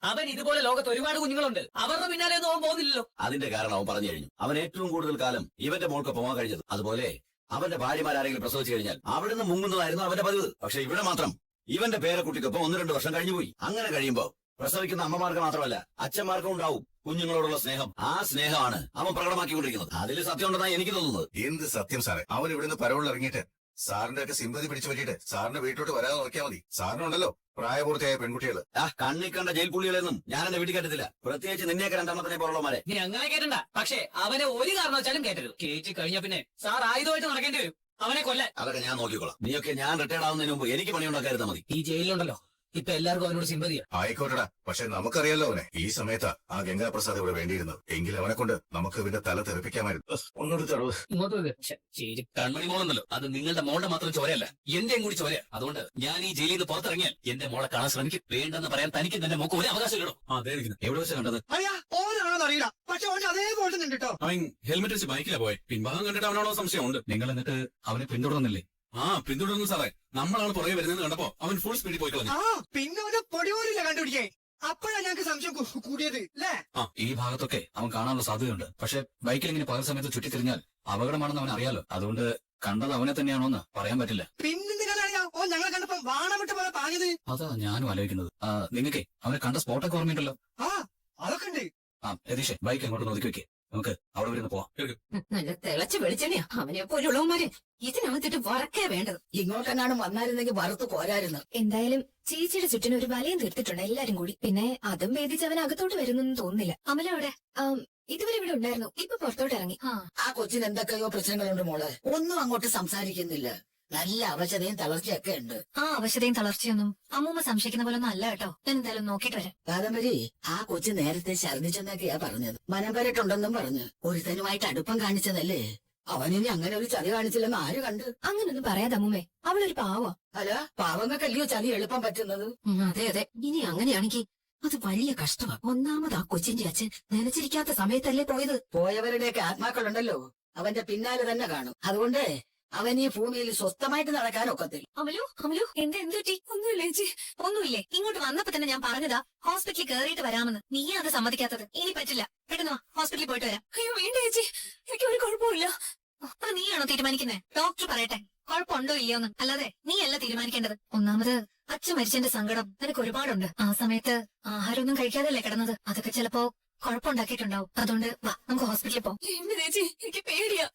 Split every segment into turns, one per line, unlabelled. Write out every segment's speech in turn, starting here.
അവൻ ഇതുപോലെ ലോകത്ത് ഒരുപാട് കുഞ്ഞുങ്ങളുണ്ട്. അവരുടെ പിന്നാലെ ഒന്നും അവൻ പോകുന്നില്ലല്ലോ.
അതിന്റെ കാരണം അവൻ പറഞ്ഞു കഴിഞ്ഞു. അവൻ ഏറ്റവും കൂടുതൽ കാലം ഇവന്റെ മോൾക്ക് പോകാൻ കഴിഞ്ഞത്. അതുപോലെ അവന്റെ ഭാര്യമാരാരെങ്കിലും പ്രസവിച്ചു കഴിഞ്ഞാൽ അവിടുന്ന് മുങ്ങുന്നതായിരുന്നു അവന്റെ പതിവ്. പക്ഷെ ഇവിടെ മാത്രം ഇവന്റെ പേരക്കുട്ടിക്കൊപ്പം 1-2 വർഷം കഴിഞ്ഞുപോയി. അങ്ങനെ കഴിയുമ്പോ പ്രസവിക്കുന്ന അമ്മമാർക്ക് മാത്രമല്ല അച്ഛന്മാർക്കും ഉണ്ടാവും കുഞ്ഞുങ്ങളോടുള്ള സ്നേഹം. ആ സ്നേഹമാണ് അവൻ പ്രകടമാക്കിക്കൊണ്ടിരിക്കുന്നത്. അതിൽ സത്യം ഉണ്ടെന്നാണ് എനിക്ക് തോന്നുന്നത്.
എന്ത് സത്യം സാറേ? അവൻ ഇവിടുന്ന് പരവുള്ള ഇറങ്ങിയിട്ട് സാറിന്റെ ഒക്കെ സിമ്പതി പിടിച്ചു പറ്റിയിട്ട് സാറിന്റെ വീട്ടിലോട്ട് വരാതെ നോക്കിയാൽ മതി. സാറിനുണ്ടല്ലോ പ്രായപൂർത്തിയായ പെൺകുട്ടികള്.
കണ്ണി കണ്ട ജയിൽ പുള്ളികളെന്നും ഞാൻ എന്റെ വീട്ടിൽ കയറ്റത്തില്ല. പ്രത്യേകിച്ച് നിന്നെയൊക്കെ 2-ാമത്തെ പോലുള്ളമാരെ.
നീ അങ്ങനെ കേട്ടണ്ട. പക്ഷെ അവനെ ഒരു കാരണവച്ചാലും കേട്ടരുത്. കേറ്റി കഴിഞ്ഞ പിന്നെ സാർ ആയുധമായിട്ട് നടക്കേണ്ടി വരും അവനെ കൊല്ലാൻ.
അതൊക്കെ ഞാൻ നോക്കിക്കോളാം. നീയൊക്കെ ഞാൻ റിട്ടയർഡ് ആവുന്നതിന് മുമ്പ് എനിക്ക് പണിയുണ്ടാക്കരുതാ മതി.
ഈ ജയിലിലുണ്ടല്ലോ ഇപ്പൊ എല്ലാവർക്കും അവനോട് സിമ്പതിയാ.
ആയിക്കോട്ടെടാ, പക്ഷെ നമുക്കറിയാലോ അവനെ. ഈ സമയത്താ ആ ഗംഗാപ്രസാദ് ഇവിടെ വേണ്ടിയിരുന്നത്. എങ്കിൽ അവനെ കൊണ്ട് നമുക്ക് ഇവന്റെ തല തെറിപ്പിക്കാമായിരുന്നു. ഒന്നെടുത്തടവ്.
ഇങ്ങോട്ട് വരിക. ശരി.
കൺമണി മോളെന്നല്ലോ, അത് നിങ്ങളുടെ മോളുടെ മാത്രം ചോരയല്ല, എന്റെയും കൂടി ചോരയാ. അതുകൊണ്ട് ഞാൻ ഈ ജയിലിൽ നിന്ന് പുറത്തിറങ്ങിയാൽ എന്റെ മോളെ കാണാൻ ശ്രമിക്കും. വേണ്ടെന്ന് പറയാൻ തനിക്ക് തന്നെ മോക്ക് ഒരു അവകാശമില്ലടോ. എവിടെ വെച്ചാ കണ്ടത്?
ഓനാണോന്ന് അറിയില്ല, പക്ഷെ ഓൻ അതേപോലെ തന്നെ കേട്ടോ.
അവൻ ഹെൽമെറ്റ് വെച്ച് ബൈക്കിലാ പോയെ. പിൻഭാഗം കണ്ടിട്ട് അവനോടോ സംശയമുണ്ട്. നിങ്ങൾ എന്നിട്ട് അവനെ പിന്തുടർന്നില്ലേ? പിന്തുടർന്നു സാറേ. നമ്മളാണ് പുറകെ വരുന്നത് കണ്ടപ്പോ അവൻ ഫുൾ സ്പീഡിൽ പോയി കളഞ്ഞു.
പിന്നെ അവന്റെ പൊടി പോലില്ല കണ്ടുപിടിക്കേ. അപ്പോഴാണ് ഞങ്ങൾക്ക് സംശയം കൂടിയത് അല്ലേ?
ഈ ഭാഗത്തൊക്കെ അവൻ കാണാനുള്ള സാധ്യതയുണ്ട്. പക്ഷെ ബൈക്കിൽ ഇങ്ങനെ പകൽ സമയത്ത് ചുറ്റിത്തിരിഞ്ഞാൽ അപകടമാണെന്ന് അവൻ അറിയാലോ. അതുകൊണ്ട് കണ്ടത് അവനെ തന്നെയാണോന്ന് പറയാൻ പറ്റില്ല.
പിന്നെന്തിനാണ് ഓ ഞങ്ങളെ കണ്ടപ്പോ വാണം വിട്ട് പോലെ പറഞ്ഞത്?
അതാ ഞാനും ആലോചിക്കുന്നത്. നിങ്ങൾക്കേ അവനെ കണ്ട സ്പോട്ടൊക്കെ ഓർമ്മയുണ്ടല്ലോ.
അതൊക്കെ ഉണ്ട്.
രതീഷേ, ബൈക്ക് അങ്ങോട്ട് ഒതുക്കി വെക്കേ. നമുക്ക് അവിടെ വരുന്ന പോവാം.
നല്ല തിളച്ച് വെളിച്ചെണ്ണയാ അവനെ പോലുള്ളവന്മാര്. ഇതിനകത്തിട്ട് വറക്കേ വേണ്ടത്. ഇങ്ങോട്ടെങ്ങാനും വന്നായിരുന്നെങ്കിൽ വറുത്ത് പോരായിരുന്നു.
എന്തായാലും ചേച്ചിയുടെ ചുറ്റിന് ഒരു വലയം തീർത്തിട്ടുണ്ട് എല്ലാരും കൂടി. പിന്നെ അതും ഭേദിച്ച് അവൻ അകത്തോട്ട് വരുന്നെന്ന് തോന്നുന്നില്ല. അമല അവിടെ ഇതുവരെ ഇവിടെ ഉണ്ടായിരുന്നു, ഇപ്പൊ പുറത്തോട്ട് ഇറങ്ങി.
ആ കൊച്ചിന് എന്തൊക്കെയോ പ്രശ്നങ്ങളുണ്ട് മോള്. ഒന്നും അങ്ങോട്ട് സംസാരിക്കുന്നില്ല. നല്ല അവശതയും തളർച്ചയൊക്കെ ഉണ്ട്.
ആ അവശതയും തളർച്ചയൊന്നും അമ്മൂമ്മ സംശയിക്കുന്ന പോലെ ഒന്നും അല്ല കേട്ടോ. ഞാൻ എന്തായാലും നോക്കിട്ട് വരാം.
കാദംബരി, ആ കൊച്ചു നേരത്തെ ഛർദിച്ചെന്നൊക്കെയാ പറഞ്ഞത്. മനം പരട്ടുണ്ടെന്നും പറഞ്ഞു. ഒരുത്തനുമായിട്ട് അടുപ്പം കാണിച്ചതല്ലേ. അവനിനി അങ്ങനെ ഒരു ചതി കാണിച്ചില്ലെന്ന് ആര് കണ്ട്?
അങ്ങനൊന്നും പറയാതെ അമ്മൂമ്മേ, അവളൊരു പാവാ.
അല്ല, പാവങ്ങൾക്കല്ലയോ ചതി എളുപ്പം പറ്റുന്നത്.
അതെ അതെ. ഇനി അങ്ങനെയാണെങ്കിൽ അത് വലിയ കഷ്ടമാ. ഒന്നാമത് ആ കൊച്ചിന്റെ അച്ഛൻ നനച്ചിരിക്കാത്ത സമയത്തല്ലേ പോയത്.
പോയവരുടെയൊക്കെ ആത്മാക്കളുണ്ടല്ലോ അവന്റെ പിന്നാലെ തന്നെ കാണും. അതുകൊണ്ട് അവൻ ഈ ഭൂമിയിൽ സ്വസ്ഥമായിട്ട് നടക്കാനൊക്കത്തില്ല.
അമലു അമലു എന്ത് പറ്റി? ഒന്നുമില്ല ചേച്ചി, ഒന്നുമില്ലേ. ഇങ്ങോട്ട് വന്നപ്പോ തന്നെ ഞാൻ പറഞ്ഞതാ ഹോസ്പിറ്റലിൽ കയറിയിട്ട് വരാമെന്ന്. നീയാ അത് സമ്മതിക്കാത്തത്. ഇനി പറ്റില്ല, പെട്ടെന്ന് വാ, ഹോസ്പിറ്റലിൽ പോയിട്ട് വരാം. അയ്യോ വേണ്ട ചേച്ചി, എനിക്ക് ഒരു കുഴപ്പമില്ല. അത് നീയാണോ തീരുമാനിക്കുന്നത്? ഡോക്ടർ പറയട്ടെ കുഴപ്പമുണ്ടോ ഇല്ലയോന്ന്. അല്ലാതെ നീയല്ല തീരുമാനിക്കേണ്ടത്. ഒന്നാമത് അച്ഛൻ മരിച്ചതിന്റെ സങ്കടം നിനക്ക് ഒരുപാടുണ്ട്. ആ സമയത്ത് ആഹാരമൊന്നും കഴിക്കാതല്ലേ കിടന്നത്. അതൊക്കെ ചിലപ്പോ കുഴപ്പമുണ്ടാക്കിയിട്ടുണ്ടാവും. അതുകൊണ്ട് വാ, നമുക്ക് ഹോസ്പിറ്റലിൽ പോവാം. ചേച്ചി, എനിക്ക് പേടിയാ.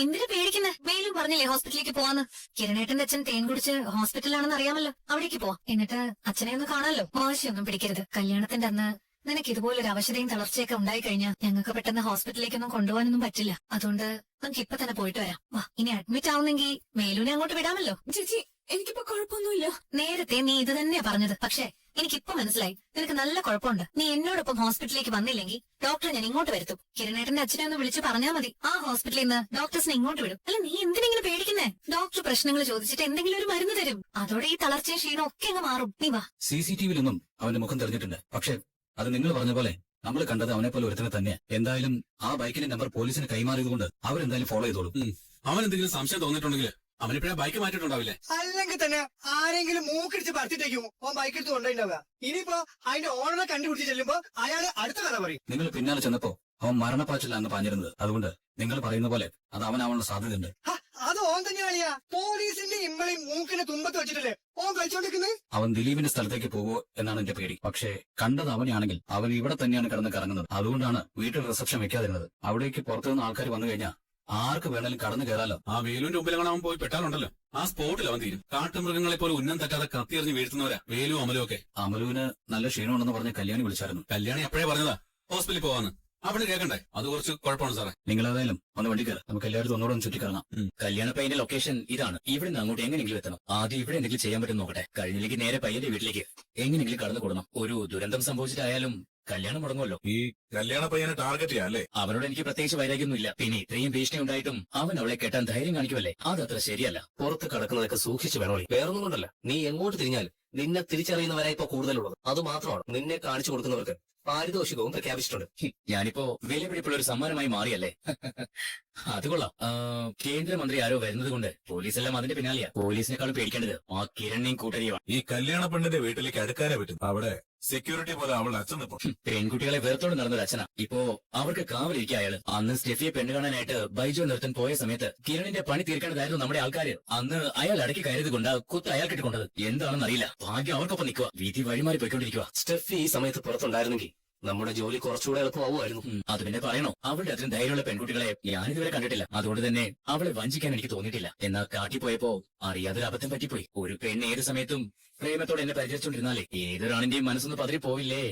എന്തിനാ പേടിക്കുന്നേ? മേലും പറഞ്ഞില്ലേ ഹോസ്പിറ്റലിലേക്ക് പോവാന്ന്. കിരണേട്ടന്റെ അച്ഛൻ തേൻ കുടിച്ച് ഹോസ്പിറ്റലാണെന്ന് അറിയാമല്ലോ. അവിടേക്ക് പോവാം. എന്നിട്ട് അച്ഛനെ ഒന്ന് കാണാമല്ലോ. വാശിയൊന്നും പിടിക്കരുത്. കല്യാണത്തിന്റെ അന്ന് നിനക്ക് ഇതുപോലൊരു അവശതയും തളർച്ചയൊക്കെ ഉണ്ടായി കഴിഞ്ഞാൽ ഞങ്ങൾക്ക് പെട്ടെന്ന് ഹോസ്പിറ്റലിലേക്കൊന്നും കൊണ്ടുപോകാനൊന്നും പറ്റില്ല. അതുകൊണ്ട് നമുക്ക് ഇപ്പൊ തന്നെ പോയിട്ട് വരാം. വാ, ഇനി അഡ്മിറ്റ് ആവുന്നെങ്കിൽ മേലുനെ അങ്ങോട്ട് വിടാമല്ലോ. ചേച്ചി, എനിക്കിപ്പോ കുഴപ്പമൊന്നുമില്ല. നേരത്തെ നീ ഇത് തന്നെയാ പറഞ്ഞത്. പക്ഷെ എനിക്കിപ്പോ മനസ്സിലായി നിനക്ക് നല്ല കുഴപ്പമുണ്ട്. നീ എന്നോടൊപ്പം ഹോസ്പിറ്റലിലേക്ക് വന്നില്ലെങ്കിൽ ഡോക്ടറെ ഞാൻ ഇങ്ങോട്ട് വരുത്തും. കിരണേട്ടന്റെ അച്ഛനെ ഒന്ന് വിളിച്ചു പറഞ്ഞാൽ മതി. ആ ഹോസ്പിറ്റലിൽ നിന്ന് ഡോക്ടേഴ്സിനെ ഇങ്ങോട്ട് വിടും. അല്ല, നീ എന്തിനെങ്കിലും പേടിക്കുന്നേ? ഡോക്ടർ പ്രശ്നങ്ങൾ ചോദിച്ചിട്ട് എന്തെങ്കിലും ഒരു മരുന്ന് തരും. അതോടെ ഈ തളർച്ചയും ക്ഷീണം ഒക്കെ അങ്ങ് മാറും. നീ വാ.
CCTV-ലൊന്നും അവന്റെ മുഖം തെളിഞ്ഞിട്ടുണ്ട്. പക്ഷെ അത് നിങ്ങൾ പറഞ്ഞ പോലെ നമ്മൾ കണ്ടത് അവനെ പോലെ ഒരുത്തനെ തന്നെയാ. എന്തായാലും ആ ബൈക്കിന്റെ നമ്പർ പോലീസിന് കൈമാറിയതുകൊണ്ട് അവരെന്തായാലും ഫോളോ ചെയ്തോളും.
അവൻ എന്തെങ്കിലും സംശയം തോന്നിയിട്ടുണ്ടെങ്കിൽ അവനിപ്പോഴാ ബൈക്ക് മാറ്റിയിട്ടുണ്ടാവില്ലേ?
അല്ലെങ്കിൽ തന്നെ ആരെങ്കിലും മൂക്കിടിച്ച് പറത്തിട്ടേക്കും ഓൻ ബൈക്ക് എടുത്ത് കൊണ്ടുണ്ടാവുക. ഇനിയിപ്പോ അതിന്റെ ഓണറെ കണ്ടുപിടിച്ച് ചെല്ലുമ്പോ അയാള് അടുത്ത കഥ പറയും.
നിങ്ങൾ പിന്നാലെ ചെന്നപ്പോ അവൻ മരണപ്പാച്ചിലാണ് പറഞ്ഞിരുന്നത്. അതുകൊണ്ട് നിങ്ങൾ പറയുന്ന പോലെ അത് അവനാവാനുള്ള സാധ്യതയുണ്ട്.
അത് ഓൻ തന്നെയാളിയാ. പോലീസിന്റെ ഇമ്മളി മൂക്കിനെ തുമ്പത്ത് വെച്ചിട്ടല്ലേ ഓൻ കഴിച്ചോണ്ടിരിക്കുന്നത്.
അവൻ ദിലീപിന്റെ സ്ഥലത്തേക്ക് പോവോ എന്നാണ് എന്റെ പേടി. പക്ഷേ കണ്ടത് അവനെയാണെങ്കിൽ അവൻ ഇവിടെ തന്നെയാണ് കിടന്ന് കറങ്ങുന്നത്. അതുകൊണ്ടാണ് വീട്ടിൽ റിസപ്ഷൻ വെക്കാതിരുന്നത്. അവിടേക്ക് പുറത്തുനിന്ന് ആൾക്കാർ വന്നു കഴിഞ്ഞാൽ ആർക്ക് വേണേലും കടന്നു കയറാലോ.
ആ വേലുവിന്റെ മുമ്പിലാണ് അവൻ പോയി പെട്ടാലുണ്ടല്ലോ, ആ സ്പോട്ടിൽ അവൻ തീരും. കാട്ടുമൃഗങ്ങളെ പോലെ ഉന്നം തെറ്റാതെ കത്തിയെറിഞ്ഞ് വീഴ്ത്തുന്നവരാ വേലു അമലും ഒക്കെ.
അമലുവിന് നല്ല ക്ഷീണമുണ്ടെന്ന് പറഞ്ഞ് കല്യാണി വിളിച്ചായിരുന്നു.
കല്യാണി എപ്പോഴേ പറഞ്ഞതാ ഹോസ്പിറ്റലിൽ പോവാന്ന്. അവിടെ കേൾക്കണ്ടേ? അത് കുറച്ച് കുഴപ്പമാണ് സാറേ.
നിങ്ങൾ ഏതായാലും ഒന്ന് വണ്ടി കയറാം. നമുക്ക് എല്ലായിടത്തും ഒന്നുകൂടെ ഒന്ന് ചുറ്റിക്കറങ്ങാം.
കല്യാണ പയ്യന്റെ ലൊക്കേഷൻ ഇതാണ്. ഇവിടെ നിന്ന് അങ്ങോട്ട് എങ്ങനെയെങ്കിലും എത്തണം. ആദ്യം ഇവിടെ എന്തെങ്കിലും ചെയ്യാൻ പറ്റും നോക്കട്ടെ. കഴിഞ്ഞില്ലെങ്കിൽ നേരെ പയ്യന്റെ വീട്ടിലേക്ക് എങ്ങനെയെങ്കിലും കടന്നു കൊടുക്കണം. ഒരു ദുരന്തം സംഭവിച്ചിട്ടായാലും കല്യാണം മുടങ്ങുമല്ലോ.
ഈ കല്യാണ പയ്യനെ ടാർഗറ്റ് ചെയ്യാം അല്ലേ?
അവനോട് എനിക്ക് പ്രത്യേകിച്ച് വൈരാഗ്യമൊന്നുമില്ല. പിന്നെ ഇത്രയും ഭീഷണി ഉണ്ടായിട്ടും അവൻ അവളെ കെട്ടാൻ ധൈര്യം കാണിക്കുമല്ലേ? അതത്ര ശരിയല്ല. പുറത്ത് കിടക്കുന്നതൊക്കെ സൂക്ഷിച്ചു വേണോളി. വേറൊന്നും കൊണ്ടല്ല, നീ എങ്ങോട്ട് തിരിഞ്ഞാൽ നിന്നെ തിരിച്ചറിയുന്നവരാ ഇപ്പൊ കൂടുതലുള്ളത്. അത് മാത്രമാണ് നിന്നെ കാണിച്ചു കൊടുക്കുന്നവർക്ക് പാരിതോഷികവും പ്രഖ്യാപിച്ചിട്ടുണ്ട്. ഞാനിപ്പോ വിലപിടിപ്പുള്ള ഒരു സമ്മാനമായി മാറിയല്ലേ? അത് കൊള്ളാം. കേന്ദ്രമന്ത്രി ആരോ വരുന്നത് കൊണ്ട് പോലീസെല്ലാം അതിന്റെ പിന്നാലെയാ. പോലീസിനേക്കാളും പേടിക്കേണ്ടത് ആ കിരണിനെയും കൂട്ടരിയുമാണ്.
ഈ കല്യാണ പെണ്ണിന്റെ വീട്ടിലേക്ക് അടുക്കാനേ പറ്റും. അവിടെ
സെക്യൂരിറ്റി പോലെ അവളുടെ അച്ഛൻ നിൽപ്പും.
പെൺകുട്ടികളെ വേർത്തോട് നടന്നൊരു അച്ഛനാ. ഇപ്പോ അവർക്ക് കാവലിരിക്കുക അയാള്. അന്ന് സ്റ്റെഫിയെ പെണ്ണ് കാണാനായിട്ട് ബൈജു നിർത്തൻ പോയ സമയത്ത് കിരണിന്റെ പണി തീർക്കേണ്ടതായിരുന്നു നമ്മുടെ ആൾക്കാര്. അന്ന് അയാൾ അടക്കി കയറിയത് കൊണ്ട് കുത്ത് അയാൾ കിട്ടിക്കൊണ്ടത് എന്താണെന്ന് അറിയില്ല. ഭാഗ്യം അവർക്കൊപ്പം നിൽക്കുക. വീതി വഴിമാറി പോയിക്കൊണ്ടിരിക്കുക. സ്റ്റെഫി ഈ സമയത്ത് പുറത്തുണ്ടായിരുന്നെങ്കിൽ നമ്മുടെ ജോലി കുറച്ചുകൂടെ എളുപ്പമാവുമായിരുന്നു. അത് പിന്നെ പറയണോ, അവളുടെ അത്രയും ധൈര്യമുള്ള പെൺകുട്ടികളെ ഞാനിതുവരെ കണ്ടിട്ടില്ല. അതുകൊണ്ട് തന്നെ അവളെ വഞ്ചിക്കാൻ എനിക്ക് തോന്നിയിട്ടില്ല. എന്നാൽ കാട്ടിപ്പോയപ്പോ അറിയാതൊരു അബദ്ധം പറ്റിപ്പോയി. ഒരു പെണ്ണ് ഏത് സമയത്തും പ്രേമത്തോടെ എന്നെ പരിചരിച്ചോണ്ടിരുന്നാലേ ഏതൊരാണിന്റെയും മനസ്സൊന്ന് പതറി പോവില്ലേ?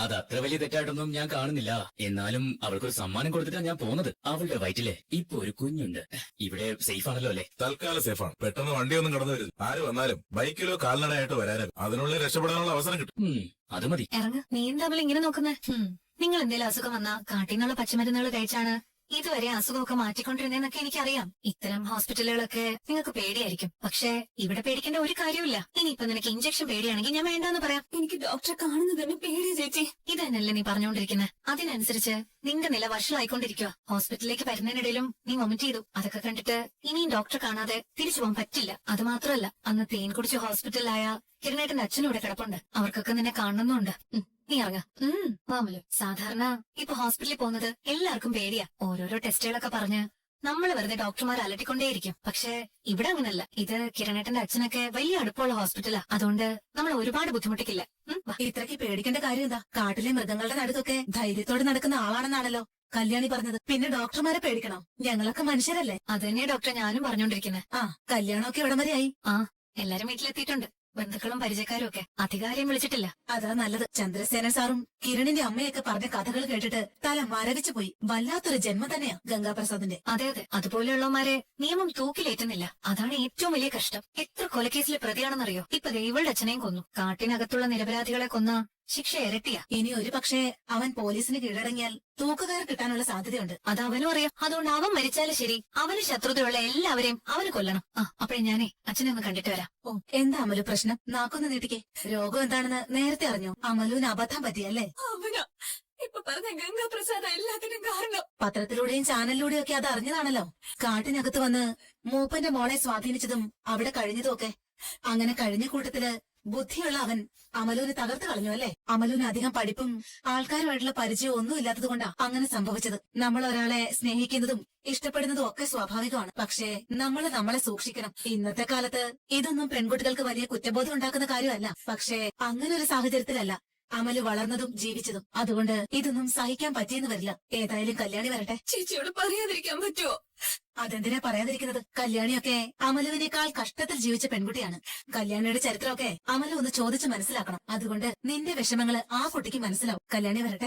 അത് അത്ര വലിയ തെറ്റായിട്ടൊന്നും ഞാൻ കാണുന്നില്ല. എന്നാലും അവൾക്കൊരു സമ്മാനം കൊടുത്തിട്ടാണ് ഞാൻ പോകുന്നത്. അവളുടെ വയറ്റിലെ ഇപ്പൊ ഒരു കുഞ്ഞുണ്ട്. ഇവിടെ സേഫ് ആണല്ലോ അല്ലേ?
തൽക്കാലം സേഫാണ്. പെട്ടെന്ന് വണ്ടിയൊന്നും കടന്നു വരും. ആര് വന്നാലും ബൈക്കിലോ കാൽനടയായിട്ട് വരാനും അതിനുള്ളിൽ രക്ഷപ്പെടാനുള്ള അവസരം കിട്ടും.
അത് മതി.
ഇറങ്ങ, നീ എന്താ അവളെ ഇങ്ങനെ നോക്കുന്നേ? നിങ്ങൾ എന്തെങ്കിലും അസുഖം വന്നാ കാട്ടിന്നുള്ള പച്ചമരുന്നുകൾ കഴിച്ചാണ് ഇതുവരെ അസുഖമൊക്കെ മാറ്റിക്കൊണ്ടിരുന്നേന്നൊക്കെ എനിക്കറിയാം. ഇത്തരം ഹോസ്പിറ്റലുകളൊക്കെ നിങ്ങൾക്ക് പേടിയായിരിക്കും. പക്ഷേ ഇവിടെ പേടിക്കേണ്ട ഒരു കാര്യമില്ല. ഇനിയിപ്പൊ നിനക്ക് ഇഞ്ചക്ഷൻ പേടിയാണെങ്കിൽ ഞാൻ വേണ്ടെന്ന് പറയാം. എനിക്ക് ഡോക്ടറെ കാണുന്നത് തന്നെ പേടിയാ ചേച്ചി. ഇതന്നല്ലേ നീ പറഞ്ഞുകൊണ്ടിരിക്കുന്നത്? അതിനനുസരിച്ച് നിന്റെ നില വഷളായിക്കൊണ്ടിരിക്കുക. ഹോസ്പിറ്റലിലേക്ക് വരുന്നതിനിടയിലും നീ വൊമിറ്റ് ചെയ്തു. അതൊക്കെ കണ്ടിട്ട് ഇനിയും ഡോക്ടറെ കാണാതെ തിരിച്ചു പോകാൻ പറ്റില്ല. അത് മാത്രമല്ല, അന്ന് തേൻ കുടിച്ച് ഹോസ്പിറ്റലിലായ കിരണേട്ടന്റെ അച്ഛനും ഇവിടെ കിടപ്പുണ്ട്. അവർക്കൊക്കെ നിന്നെ കാണണമെന്നുണ്ട്. നീ ഇറങ്ങ. മാമല്ലോ, സാധാരണ ഇപ്പൊ ഹോസ്പിറ്റലിൽ പോകുന്നത് എല്ലാവർക്കും പേടിയാ. ഓരോരോ ടെസ്റ്റുകളൊക്കെ പറഞ്ഞ് നമ്മൾ വെറുതെ ഡോക്ടർമാർ അലട്ടിക്കൊണ്ടേയിരിക്കും. പക്ഷെ ഇവിടെ അങ്ങനല്ല. ഇത് കിരണേട്ടന്റെ അച്ഛനൊക്കെ വലിയ അടുപ്പമുള്ള ഹോസ്പിറ്റലാ. അതുകൊണ്ട് നമ്മൾ ഒരുപാട് ബുദ്ധിമുട്ടിക്കില്ല.
ഇത്രയ്ക്ക് പേടിക്കേണ്ട കാര്യം എന്താ? കാട്ടിലെ മൃഗങ്ങളുടെ നടുക്കൊക്കെ ധൈര്യത്തോടെ നടക്കുന്ന ആളാണെന്നാണല്ലോ കല്യാണി പറഞ്ഞത്. പിന്നെ ഡോക്ടർമാരെ പേടിക്കണോ? ഞങ്ങളൊക്കെ മനുഷ്യരല്ലേ?
അത് തന്നെയാ ഡോക്ടറെ ഞാനും പറഞ്ഞോണ്ടിരിക്കുന്നത്.
കല്യാണമൊക്കെ എവിടം വരെയായി?
എല്ലാരും വീട്ടിലെത്തിയിട്ടുണ്ട്. ബന്ധുക്കളും പരിചയക്കാരും ഒക്കെ. അധികാരം വിളിച്ചിട്ടില്ല.
അതാ നല്ലത്. ചന്ദ്രസേനൻ സാറും കിരണിന്റെ അമ്മയൊക്കെ പറഞ്ഞ കഥകൾ കേട്ടിട്ട് തല മരവിച്ചു പോയി. വല്ലാത്തൊരു ജന്മം തന്നെയാ ഗംഗാപ്രസാദിന്റെ.
അതെ അതെ, അതുപോലെയുള്ളവന്മാരെ നിയമം തൂക്കിലേറ്റുന്നില്ല. അതാണ് ഏറ്റവും വലിയ കഷ്ടം. എത്ര കൊലക്കേസിലെ പ്രതിയാണെന്നറിയോ? ഇപ്പൊ ദൈവളുടെ അച്ഛനെയും കൊന്നു. കാട്ടിനകത്തുള്ള നിരപരാധികളെ കൊന്ന ശിക്ഷ ഇരട്ടിയാ.
ഇനി ഒരു പക്ഷേ അവൻ പോലീസിന് കീഴടങ്ങിയാൽ തൂക്കുകയർ കിട്ടാനുള്ള സാധ്യതയുണ്ട്.
അത് അവനും അറിയാം. അതുകൊണ്ട് അവൻ മരിച്ചാലും ശരി, അവന് ശത്രുതയുള്ള എല്ലാവരെയും അവന് കൊല്ലണം. അപ്പോഴേ ഞാനേ അച്ഛനെ ഒന്ന് കണ്ടിട്ട് വരാം.
ഓ, എന്താ അമലു പ്രശ്നം? നാക്കൊന്ന് നീട്ടിക്കേ. രോഗം എന്താണെന്ന് നേരത്തെ അറിഞ്ഞോ? അമലുവിന് അബദ്ധം പറ്റിയല്ലേ?
ഇപ്പൊ പറഞ്ഞ ഗംഗാപ്രസാദ് എല്ലാത്തിനും കാരണം.
പത്രത്തിലൂടെയും ചാനലിലൂടെയും ഒക്കെ അത് അറിഞ്ഞതാണല്ലോ. കാട്ടിനകത്ത് വന്ന് മൂപ്പന്റെ മോളെ സ്വാധീനിച്ചതും അവിടെ കഴിഞ്ഞതും ഒക്കെ. അങ്ങനെ കഴിഞ്ഞ കൂട്ടത്തില് ബുദ്ധിയുള്ള അവൻ അമലുവിനെ തകർത്ത് കളഞ്ഞു അല്ലേ? അമലുവിന് അധികം പഠിപ്പും ആൾക്കാരുമായിട്ടുള്ള പരിചയം ഒന്നും ഇല്ലാത്തത് കൊണ്ടാ അങ്ങനെ സംഭവിച്ചത്. നമ്മൾ ഒരാളെ സ്നേഹിക്കുന്നതും ഇഷ്ടപ്പെടുന്നതും ഒക്കെ സ്വാഭാവികമാണ്. പക്ഷേ നമ്മളെ സൂക്ഷിക്കണം. ഇന്നത്തെ കാലത്ത് ഇതൊന്നും പെൺകുട്ടികൾക്ക് വലിയ കുറ്റബോധം ഉണ്ടാക്കുന്ന കാര്യമല്ല. പക്ഷേ അങ്ങനെ ഒരു സാഹചര്യത്തിലല്ല അമല് വളർന്നതും ജീവിച്ചതും. അതുകൊണ്ട് ഇതൊന്നും സഹിക്കാൻ പറ്റിയെന്ന് വരില്ല. ഏതായാലും കല്യാണി വരട്ടെ.
ചേച്ചിയോട് പറയാതിരിക്കാൻ പറ്റുമോ?
അതെന്തിനാ പറയാതിരിക്കുന്നത്? കല്യാണിയൊക്കെ അമലുവിനേക്കാൾ കഷ്ടത്തിൽ ജീവിച്ച പെൺകുട്ടിയാണ്. കല്യാണിയുടെ ചരിത്രമൊക്കെ അമല ഒന്ന് ചോദിച്ച് മനസ്സിലാക്കണം. അതുകൊണ്ട് നിന്റെ വിഷമങ്ങള് ആ കുട്ടിക്ക് മനസ്സിലാവും. കല്യാണി വരട്ടെ.